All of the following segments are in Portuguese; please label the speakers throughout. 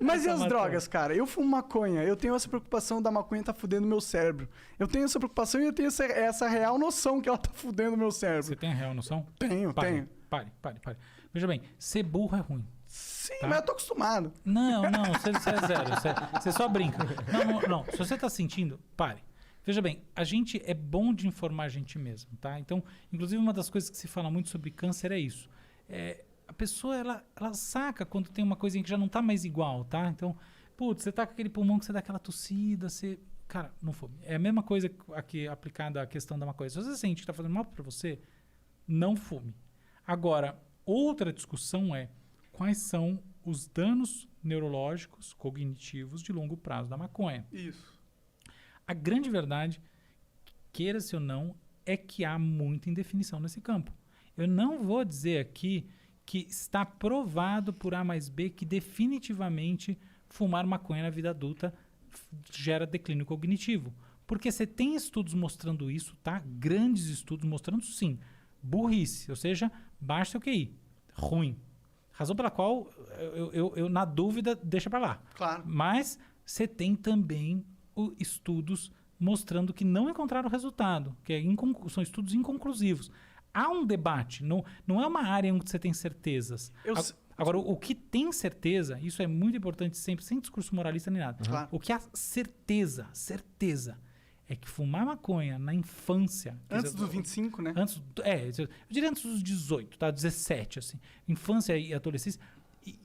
Speaker 1: Mas e as drogas, cara? Eu fumo maconha. Eu tenho essa preocupação da maconha tá fudendo meu cérebro. Eu tenho essa preocupação e eu tenho essa real noção que ela tá fudendo meu cérebro.
Speaker 2: Você tem a real noção?
Speaker 1: Tenho.
Speaker 2: Pare. Veja bem, ser burro é ruim.
Speaker 1: Sim,
Speaker 2: tá?
Speaker 1: mas eu tô acostumado.
Speaker 2: Não, você é zero. Você só brinca. Não. Se você tá sentindo, pare. Veja bem, a gente é bom de informar a gente mesmo, tá? Então, inclusive, uma das coisas que se fala muito sobre câncer é isso. A pessoa, ela saca quando tem uma coisinha que já não tá mais igual, tá? Então, putz, você tá com aquele pulmão que você dá aquela tossida, você... Cara, não fume. É a mesma coisa aqui aplicada à questão da maconha. Se você sente que tá fazendo mal pra você, não fume. Agora, outra discussão é quais são os danos neurológicos, cognitivos de longo prazo da maconha.
Speaker 1: Isso.
Speaker 2: A grande verdade, queira-se ou não, é que há muita indefinição nesse campo. Eu não vou dizer aqui que está provado por A mais B que definitivamente fumar maconha na vida adulta gera declínio cognitivo. Porque você tem estudos mostrando isso, tá? Grandes estudos mostrando sim. Burrice, ou seja, baixa seu QI. Ruim. Razão pela qual eu na dúvida, deixa para lá.
Speaker 1: Claro.
Speaker 2: Mas você tem também estudos mostrando que não encontraram resultado, que são estudos inconclusivos. Há um debate, não é uma área onde você tem certezas. Agora, o que tem certeza, isso é muito importante sempre, sem discurso moralista nem nada.
Speaker 1: Claro.
Speaker 2: O que há certeza, é que fumar maconha na infância...
Speaker 1: Antes dos 25, né?
Speaker 2: Eu diria antes dos 18, tá? 17, assim. Infância e adolescência...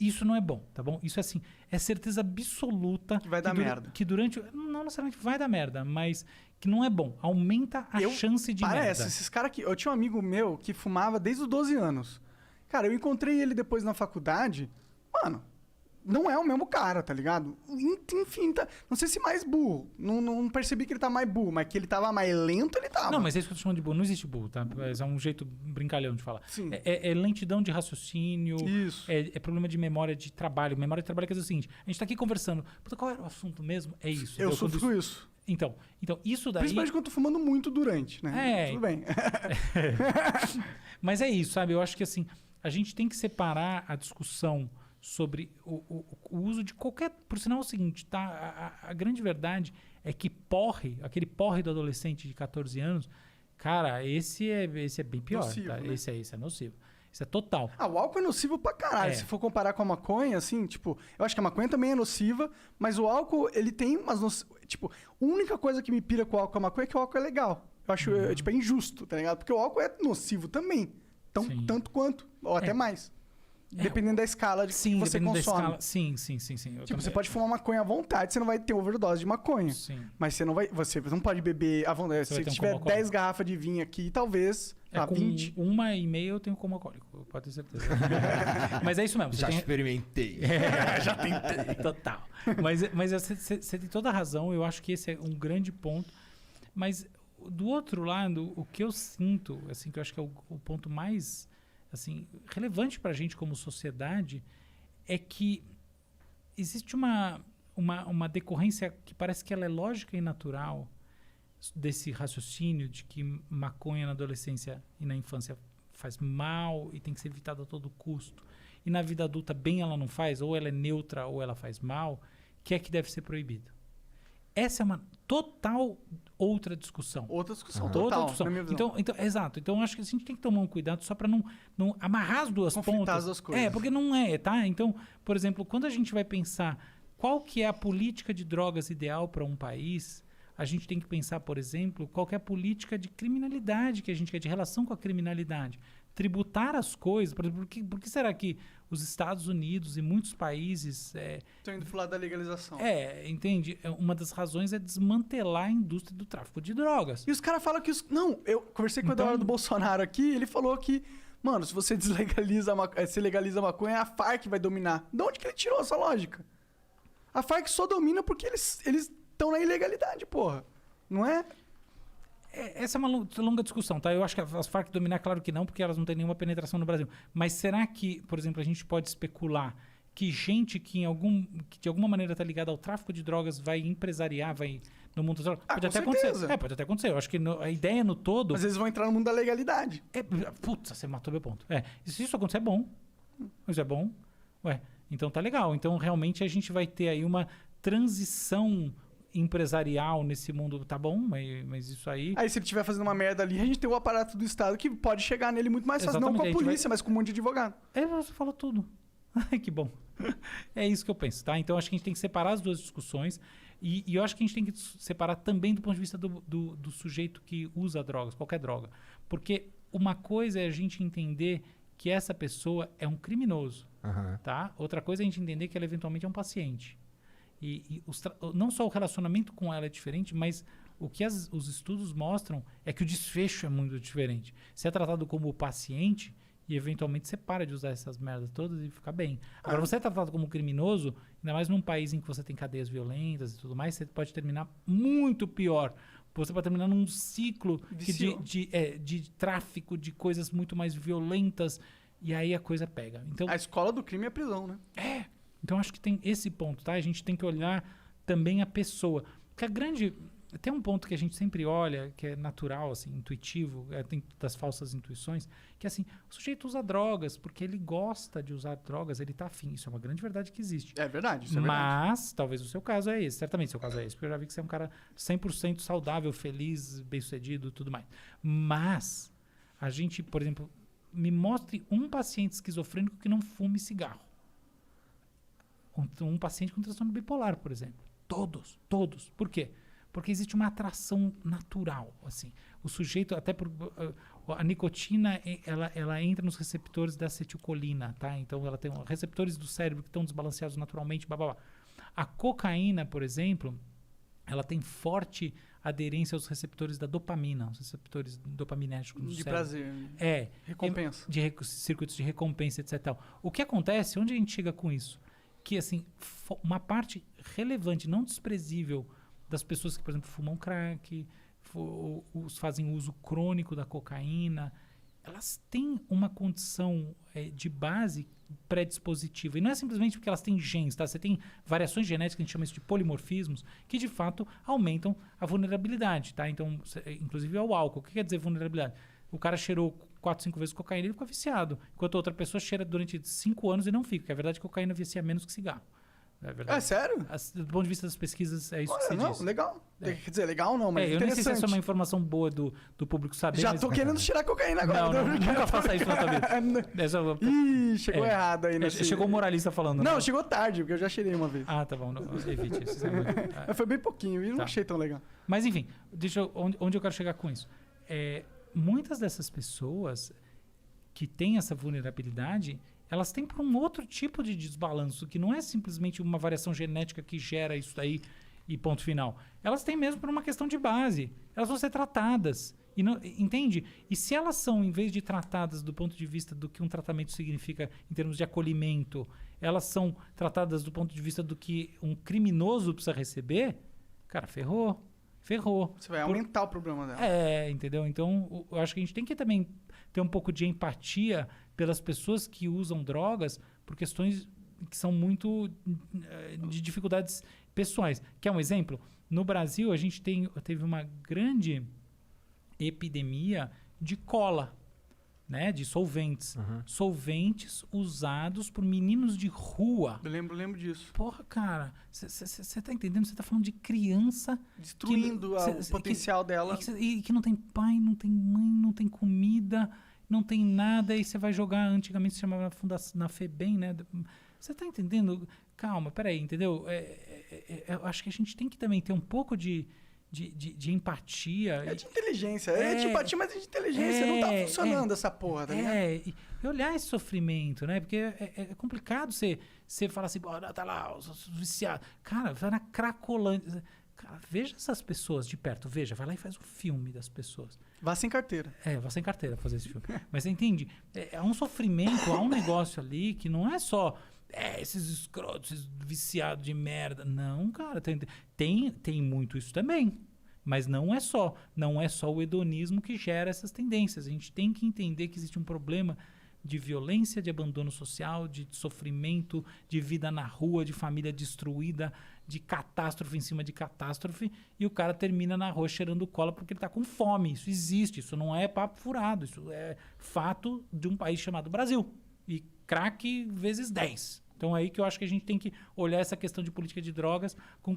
Speaker 2: Isso não é bom, tá bom? Isso é assim, é certeza absoluta...
Speaker 1: Que vai dar merda.
Speaker 2: Que durante... Não necessariamente vai dar merda, mas que não é bom. Aumenta a chance de merda.
Speaker 1: Esses caras que... Eu tinha um amigo meu que fumava desde os 12 anos. Cara, eu encontrei ele depois na faculdade. Mano, não é o mesmo cara, tá ligado? Enfim, tá... Não sei se mais burro. Não percebi que ele tá mais burro, mas que ele tava mais lento, ele tava.
Speaker 2: Não, mas é isso que eu tô chamando de burro. Não existe burro, tá? É um jeito brincalhão de falar.
Speaker 1: Sim.
Speaker 2: É lentidão de raciocínio.
Speaker 1: Isso.
Speaker 2: É problema de memória de trabalho. Memória de trabalho quer dizer o seguinte. A gente tá aqui conversando. Puta, qual era o assunto mesmo? É isso.
Speaker 1: Eu sofro com isso.
Speaker 2: Então, isso daí...
Speaker 1: Principalmente quando eu tô fumando muito durante, né? Tudo bem.
Speaker 2: Mas é isso, sabe? Eu acho que assim, a gente tem que separar a discussão sobre o uso de qualquer... Por sinal é o seguinte, tá? A grande verdade é que aquele porre do adolescente de 14 anos, cara, esse é bem pior.
Speaker 1: Nocivo,
Speaker 2: tá?
Speaker 1: né?
Speaker 2: Esse é nocivo. Isso é total.
Speaker 1: O álcool é nocivo pra caralho. Se for comparar com a maconha, assim, tipo... Eu acho que a maconha também é nociva, mas o álcool, ele tem umas... Tipo, a única coisa que me pira com o álcool e a maconha é que o álcool é legal. Eu acho, tipo, é injusto, tá ligado? Porque o álcool é nocivo também. Tanto quanto, ou até mais. Dependendo da escala de que você consome.
Speaker 2: Sim.
Speaker 1: Tipo, você pode fumar maconha à vontade, você não vai ter overdose de maconha.
Speaker 2: Sim.
Speaker 1: Mas você não pode beber à vontade. Se tiver 10 garrafas de vinho aqui, talvez...
Speaker 2: com
Speaker 1: 20.
Speaker 2: 1,5 eu tenho como alcoólico, pode ter certeza. Mas é isso mesmo.
Speaker 3: Experimentei.
Speaker 2: Já tentei. Total. Mas você tem toda a razão, eu acho que esse é um grande ponto. Mas do outro lado, o que eu sinto, assim, que eu acho que é o ponto mais assim, relevante para a gente como sociedade, é que existe uma decorrência que parece que ela é lógica e natural desse raciocínio de que maconha na adolescência e na infância faz mal e tem que ser evitada a todo custo. E na vida adulta bem ela não faz, ou ela é neutra ou ela faz mal, que deve ser proibido. Essa é uma total outra discussão.
Speaker 1: Outra discussão.
Speaker 2: Então, exato. Então, acho que a gente tem que tomar um cuidado só para não amarrar as duas pontas.
Speaker 1: As duas coisas.
Speaker 2: Porque não é, tá? Então, por exemplo, quando a gente vai pensar qual que é a política de drogas ideal para um país, a gente tem que pensar, por exemplo, qual que é a política de criminalidade que a gente quer, de relação com a criminalidade. Tributar as coisas. Por exemplo, por que será que os Estados Unidos e muitos países...
Speaker 1: Estão indo pro lado da legalização.
Speaker 2: Entende? Uma das razões é desmantelar a indústria do tráfico de drogas.
Speaker 1: E os caras falam que... Não, eu conversei com o Eduardo Bolsonaro aqui, ele falou que, mano, se você legaliza a maconha, a Farc vai dominar. De onde que ele tirou essa lógica? A Farc só domina porque eles estão na ilegalidade, porra. Não é?
Speaker 2: Essa é uma longa discussão, tá? Eu acho que as Farc dominar, claro que não, porque elas não têm nenhuma penetração no Brasil. Mas será que, por exemplo, a gente pode especular que gente que de alguma maneira está ligada ao tráfico de drogas vai empresariar, vai no mundo das drogas? Pode até acontecer. Pode até acontecer. Eu acho que a ideia no todo...
Speaker 1: Mas eles vão entrar no mundo da legalidade.
Speaker 2: Putz, você matou meu ponto. Se isso acontecer, é bom. Isso é bom. Então tá legal. Então realmente a gente vai ter aí uma transição empresarial nesse mundo, tá bom, mas isso aí...
Speaker 1: Aí se ele estiver fazendo uma merda ali, a gente tem o aparato do Estado que pode chegar nele muito mais fácil, não com a polícia, mas com um monte de advogado.
Speaker 2: Você falou tudo. Ai, que bom. É isso que eu penso, tá? Então acho que a gente tem que separar as duas discussões e eu acho que a gente tem que separar também do ponto de vista do sujeito que usa drogas, qualquer droga. Porque uma coisa é a gente entender que essa pessoa é um criminoso, tá? Outra coisa é a gente entender que ela eventualmente é um paciente. E não só o relacionamento com ela é diferente, mas o que os estudos mostram é que o desfecho é muito diferente. Você é tratado como paciente e eventualmente você para de usar essas merdas todas e fica bem. Agora, você é tratado como criminoso, ainda mais num país em que você tem cadeias violentas e tudo mais, você pode terminar muito pior. Você pode terminar num ciclo de tráfico, de coisas muito mais violentas, e aí a coisa pega. Então,
Speaker 1: a escola do crime é a prisão, né?
Speaker 2: Então acho que tem esse ponto, tá? A gente tem que olhar também a pessoa. Porque tem um ponto que a gente sempre olha, que é natural, assim, intuitivo, tem das falsas intuições, que é assim, o sujeito usa drogas porque ele gosta de usar drogas, ele tá afim. Isso é uma grande verdade que existe.
Speaker 1: É verdade, isso é verdade.
Speaker 2: Mas, talvez o seu caso é esse, certamente o seu caso é esse, porque eu já vi que você é um cara 100% saudável, feliz, bem-sucedido, tudo mais. Mas, a gente, por exemplo, me mostre um paciente esquizofrênico que não fume cigarro. Um paciente com transtorno bipolar, por exemplo. Todos. Por quê? Porque existe uma atração natural, assim. O sujeito, até por a nicotina, ela entra nos receptores da acetilcolina, tá? Então ela tem receptores do cérebro que estão desbalanceados naturalmente, blá, blá, blá. A cocaína, por exemplo, ela tem forte aderência aos receptores da dopamina, os receptores dopaminérgicos do cérebro.
Speaker 1: Prazer. Recompensa.
Speaker 2: Circuitos de recompensa, etc. Tal. O que acontece? Onde a gente chega com isso? Que, assim, uma relevante, não desprezível, das pessoas que, por exemplo, fumam crack, fazem uso crônico da cocaína, elas têm uma condição de base predispositiva. E não é simplesmente porque elas têm genes, tá? Você tem variações genéticas, a gente chama isso de polimorfismos, que de fato aumentam a vulnerabilidade, tá? Então, inclusive ao álcool. O que quer dizer vulnerabilidade? O cara cheirou 4, 5 vezes cocaína e ele fica viciado. Enquanto outra pessoa cheira durante 5 anos e não fica. É verdade que cocaína vicia menos que cigarro. É verdade.
Speaker 1: Sério?
Speaker 2: Do ponto de vista das pesquisas, é isso que você diz.
Speaker 1: Legal. Quer dizer, legal não, mas
Speaker 2: eu não sei se essa é uma informação boa do público saber.
Speaker 1: Já tô querendo cheirar cocaína agora.
Speaker 2: Não, nunca faça isso na tua vida.
Speaker 1: Ih, chegou errado aí.
Speaker 2: Chegou o moralista falando.
Speaker 1: Não, chegou tarde, porque eu já cheirei uma vez.
Speaker 2: Tá bom. Evite isso.
Speaker 1: Mas foi bem pouquinho e não achei tão legal.
Speaker 2: Mas enfim, onde eu quero chegar com isso? Muitas dessas pessoas que têm essa vulnerabilidade, elas têm por um outro tipo de desbalanço, que não é simplesmente uma variação genética que gera isso daí e ponto final. Elas têm mesmo por uma questão de base. Elas vão ser tratadas. Entende? E se elas são, em vez de tratadas do ponto de vista do que um tratamento significa em termos de acolhimento, elas são tratadas do ponto de vista do que um criminoso precisa receber, cara, ferrou.
Speaker 1: Você vai aumentar o problema dela.
Speaker 2: Entendeu? Então, eu acho que a gente tem que também ter um pouco de empatia pelas pessoas que usam drogas por questões que são muito de dificuldades pessoais. Quer um exemplo? No Brasil, a gente teve uma grande epidemia de cola, né? De solventes. Solventes usados por meninos de rua.
Speaker 1: Eu lembro disso.
Speaker 2: Porra, cara, você tá entendendo? Você tá falando de criança...
Speaker 1: Destruindo o potencial dela.
Speaker 2: E que não tem pai, não tem mãe, não tem comida, não tem nada. E você vai jogar, antigamente se chamava na FEBEM, né? Você tá entendendo? Calma, peraí, entendeu? Eu acho que a gente tem que também ter um pouco de empatia.
Speaker 1: De inteligência. De empatia, mas de inteligência. Não tá funcionando essa porra, tá ligado?
Speaker 2: E olhar esse sofrimento, né? Porque é complicado você falar assim, tá lá, os viciados. Cara, vai na Cracolândia. Cara, veja essas pessoas de perto. Vai lá e faz um filme das pessoas.
Speaker 1: Vá sem carteira.
Speaker 2: Vá sem carteira fazer esse filme. Mas você entende? Há um sofrimento, há um negócio ali que não é só... esses escrotos, esses viciados de merda. Não, cara, tem muito isso também. Mas não é só o hedonismo que gera essas tendências. A gente tem que entender que existe um problema de violência, de abandono social, de sofrimento, de vida na rua, de família destruída, de catástrofe em cima de catástrofe, e o cara termina na rua cheirando cola porque ele está com fome. Isso existe, isso não é papo furado, isso é fato de um país chamado Brasil. E crack vezes 10. Então é aí que eu acho que a gente tem que olhar essa questão de política de drogas com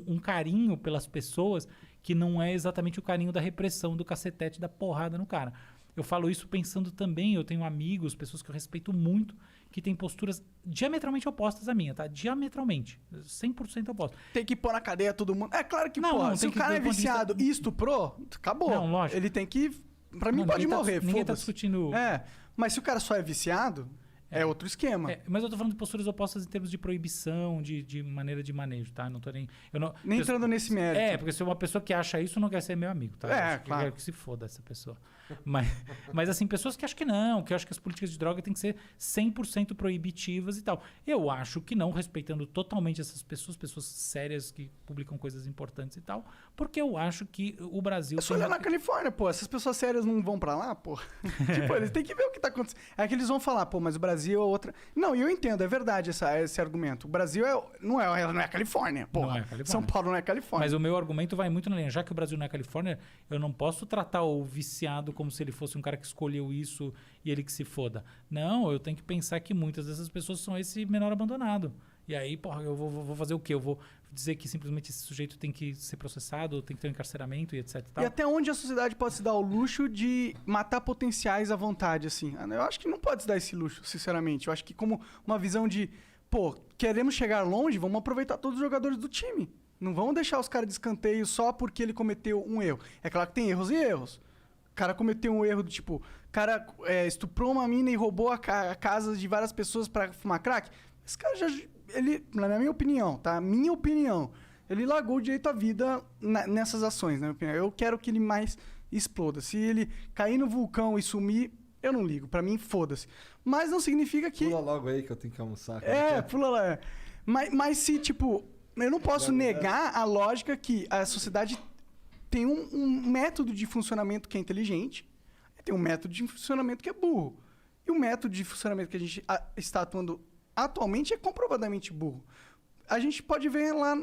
Speaker 2: um carinho pelas pessoas que não é exatamente o carinho da repressão, do cacetete, da porrada no cara. Eu falo isso pensando também, eu tenho amigos, pessoas que eu respeito muito, que têm posturas diametralmente opostas à minha, tá? Diametralmente. 100% opostas.
Speaker 1: Tem que pôr na cadeia todo mundo. É claro que, se o
Speaker 2: que
Speaker 1: cara é viciado e estuprou, acabou.
Speaker 2: Não, lógico.
Speaker 1: Ele tem que... Pra mim pode morrer,
Speaker 2: ninguém tá discutindo...
Speaker 1: Mas se o cara só é viciado, é outro esquema.
Speaker 2: Mas eu tô falando de posturas opostas em termos de proibição, de maneira de manejo, tá? Não tô nem...
Speaker 1: Nem entrando nesse mérito.
Speaker 2: Porque se uma pessoa que acha isso não quer ser meu amigo, tá?
Speaker 1: Claro.
Speaker 2: Eu quero que se foda essa pessoa. Mas assim, pessoas que acham que não, que acham que as políticas de droga têm que ser 100% proibitivas e tal. Eu acho que não, respeitando totalmente essas pessoas sérias que publicam coisas importantes e tal, porque eu acho que o Brasil...
Speaker 1: É só olhar na Califórnia, pô. Essas pessoas sérias não vão pra lá, pô. Tipo, eles têm que ver o que tá acontecendo. É que eles vão falar, pô, mas o Brasil é outra... Não, e eu entendo, é verdade esse argumento. O Brasil não é a Califórnia, pô.
Speaker 2: Não é a Califórnia.
Speaker 1: São Paulo não é a Califórnia.
Speaker 2: Mas o meu argumento vai muito na linha. Já que o Brasil não é a Califórnia, eu não posso tratar o viciado como se ele fosse um cara que escolheu isso e ele que se foda. Não, eu tenho que pensar que muitas dessas pessoas são esse menor abandonado. E aí, porra, eu vou fazer o quê? Eu vou dizer que simplesmente esse sujeito tem que ser processado, tem que ter um encarceramento e etc e tal?
Speaker 1: E até onde a sociedade pode se dar o luxo de matar potenciais à vontade, assim? Eu acho que não pode se dar esse luxo, sinceramente. Eu acho que como uma visão de, pô, queremos chegar longe, vamos aproveitar todos os jogadores do time. Não vamos deixar os caras de escanteio só porque ele cometeu um erro. É claro que tem erros e erros. O cara cometeu um erro do tipo... O cara estuprou uma mina e roubou a casa de várias pessoas pra fumar crack. Esse cara já... Ele, na minha opinião, tá? Minha opinião. Ele largou o direito à vida nessas ações, na minha opinião. Eu quero que ele mais exploda. Se ele cair no vulcão e sumir, eu não ligo. Pra mim, foda-se. Mas não significa que...
Speaker 3: Pula logo aí que eu tenho que almoçar.
Speaker 1: Pula lá. Mas se, tipo... Eu não posso negar a lógica que a sociedade tem um método de funcionamento que é inteligente, tem um método de funcionamento que é burro. E o método de funcionamento que a gente está atuando atualmente é comprovadamente burro. A gente pode ver lá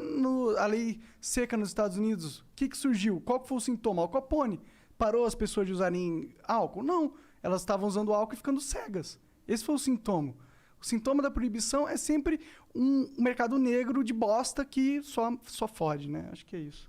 Speaker 1: a lei seca nos Estados Unidos. O que surgiu? Qual foi o sintoma? Al Capone. Parou as pessoas de usarem álcool? Não. Elas estavam usando álcool e ficando cegas. Esse foi o sintoma. O sintoma da proibição é sempre um mercado negro de bosta que só fode, né? Acho que é isso.